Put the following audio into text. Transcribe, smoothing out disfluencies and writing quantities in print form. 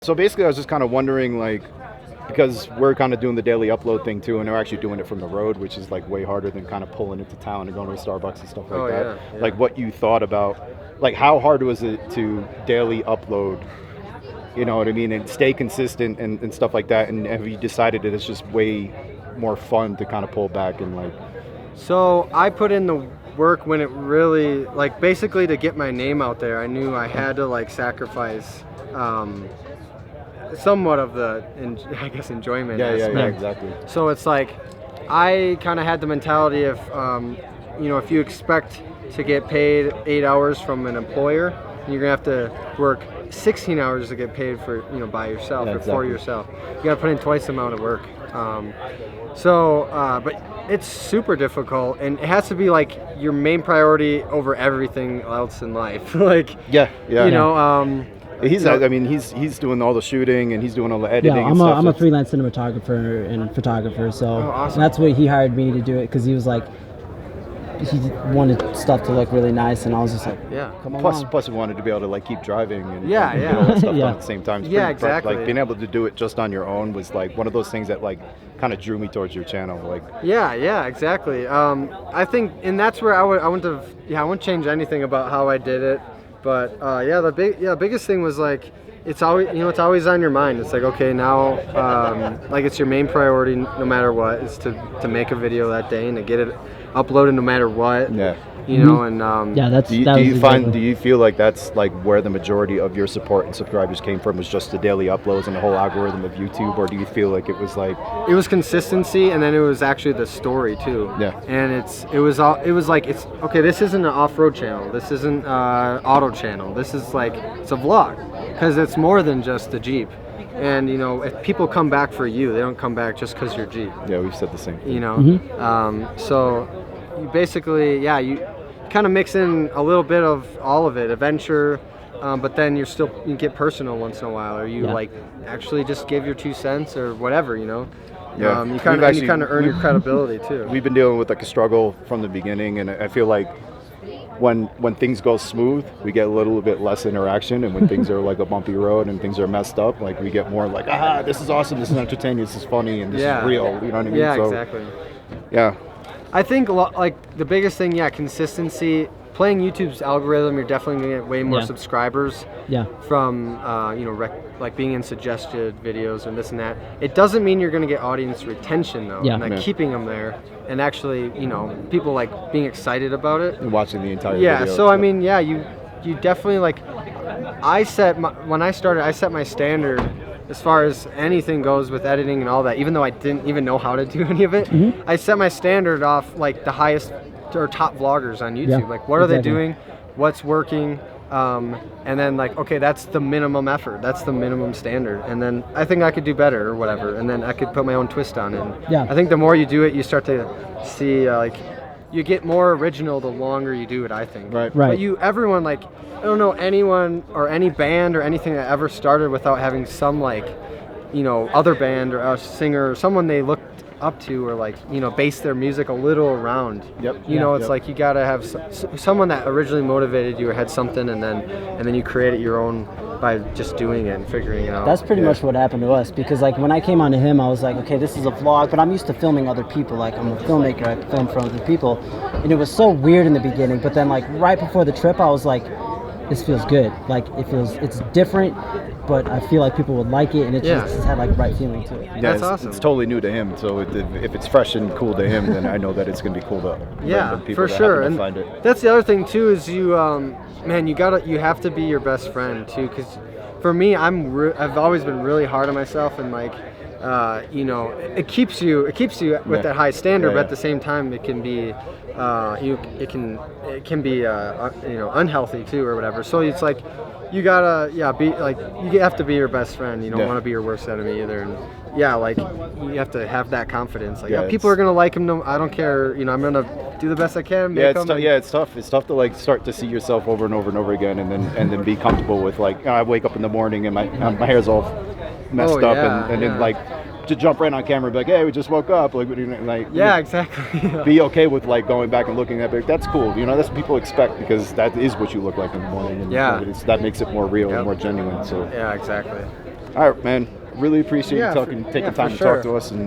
So basically, I was just kind of wondering, like, because we're kind of doing the daily upload thing too, and they're actually doing it from the road, which is like way harder than kind of pulling into town and going to a Starbucks and stuff like that. Yeah. Like, what you thought about, like, how hard was it to daily upload? You know what I mean, and stay consistent and stuff like that. And have you decided that it's just way more fun to kind of pull back and like? So I put in the work when it really, like, basically to get my name out there. I knew I had to like sacrifice somewhat of the, I guess, enjoyment aspect. Yeah, exactly. So it's like, I kind of had the mentality of, if you expect to get paid 8 hours from an employer, you're gonna have to work 16 hours to get paid for, by yourself or for yourself. You gotta put in twice the amount of work. But it's super difficult, and it has to be like your main priority over everything else in life. Like, he's doing all the shooting and he's doing all the editing. Yeah, I'm a freelance cinematographer and photographer, so awesome. That's what he hired me to do it, because he was like, he wanted stuff to look really nice, and I was just like, come on. Plus he wanted to be able to like keep driving and get all that stuff done at the same time. Exactly. Like being able to do it just on your own was like one of those things that like kind of drew me towards your channel. Like exactly. I think, and that's where I wouldn't change anything about how I did it. But the biggest thing was like, it's always on your mind. It's like, okay, now like it's your main priority no matter what is to make a video that day and to get it uploaded no matter what. Yeah. Do you feel like that's like where the majority of your support and subscribers came from, was just the daily uploads and the whole algorithm of YouTube, or do you feel like it was like, it was consistency, and then it was actually the story too? Yeah. And it was like, it's okay, this isn't an off-road channel, this isn't an auto channel, this is like, it's a vlog, because it's more than just the Jeep. And if people come back for you, they don't come back just because you're Jeep. Yeah, we've said the same thing. So you basically, you kind of mix in a little bit of all of it, adventure, but then you get personal once in a while, or you like actually just give your 2 cents or whatever, Yeah. You kind of earn your credibility too. We've been dealing with like a struggle from the beginning, and I feel like when things go smooth, we get a little bit less interaction, and when things are like a bumpy road and things are messed up, like we get more like, this is awesome, this is entertaining, this is funny, and this is real. You know what I mean? Yeah, exactly. Yeah. I think like the biggest thing, consistency. Playing YouTube's algorithm, you're definitely gonna get way more subscribers. Yeah. From like being in suggested videos and this and that. It doesn't mean you're gonna get audience retention though. Yeah. And keeping them there, and actually, people like being excited about it and watching the entire video. So I mean, you definitely like. When I started, I set my standard as far as anything goes with editing and all that, even though I didn't even know how to do any of it. I set my standard off like the highest or top vloggers on YouTube. Like, what are they doing? What's working? And then like, okay, that's the minimum effort. That's the minimum standard. And then I think I could do better or whatever. And then I could put my own twist on it. And I think the more you do it, you start to see like, you get more original the longer you do it, I think. Right. But everyone, like, I don't know anyone or any band or anything that ever started without having some like, other band or a singer or someone they looked up to, or like, base their music a little around. It's like you gotta have someone that originally motivated you or had something, and then you create it your own by just doing it and figuring it out. That's pretty much what happened to us, because like when I came onto him, I was like, okay, this is a vlog, but I'm used to filming other people. Like, I'm a filmmaker, I film for other people, and it was so weird in the beginning. But then like right before the trip, I was like, this feels good. Like it's different, but I feel like people would like it, and it just had like right feeling to it. Yeah, that's awesome. It's totally new to him, so if it's fresh and cool to him, then I know that it's gonna be cool to people for that sure. happen to And find it. that's the other thing too, is you have to be your best friend too, because for me, I've always been really hard on myself, and like it keeps you with that high standard, but at the same time it can be it can be unhealthy too or whatever. So it's like you gotta be like, you have to be your best friend. You don't want to be your worst enemy either. And like you have to have that confidence. Like people are gonna like him. No, I don't care. I'm gonna do the best I can. It's tough. It's tough to like start to see yourself over and over and over again, and then be comfortable with like, I wake up in the morning and my hair's all messed up, and then like to jump right on camera and be like, hey, we just woke up, exactly. Be okay with like going back and looking at it. That's cool. That's what people expect, because that is what you look like in the morning, and that makes it more real and more genuine. So exactly. All right, man. Really appreciate Yeah, you taking for time to sure. talk to us, and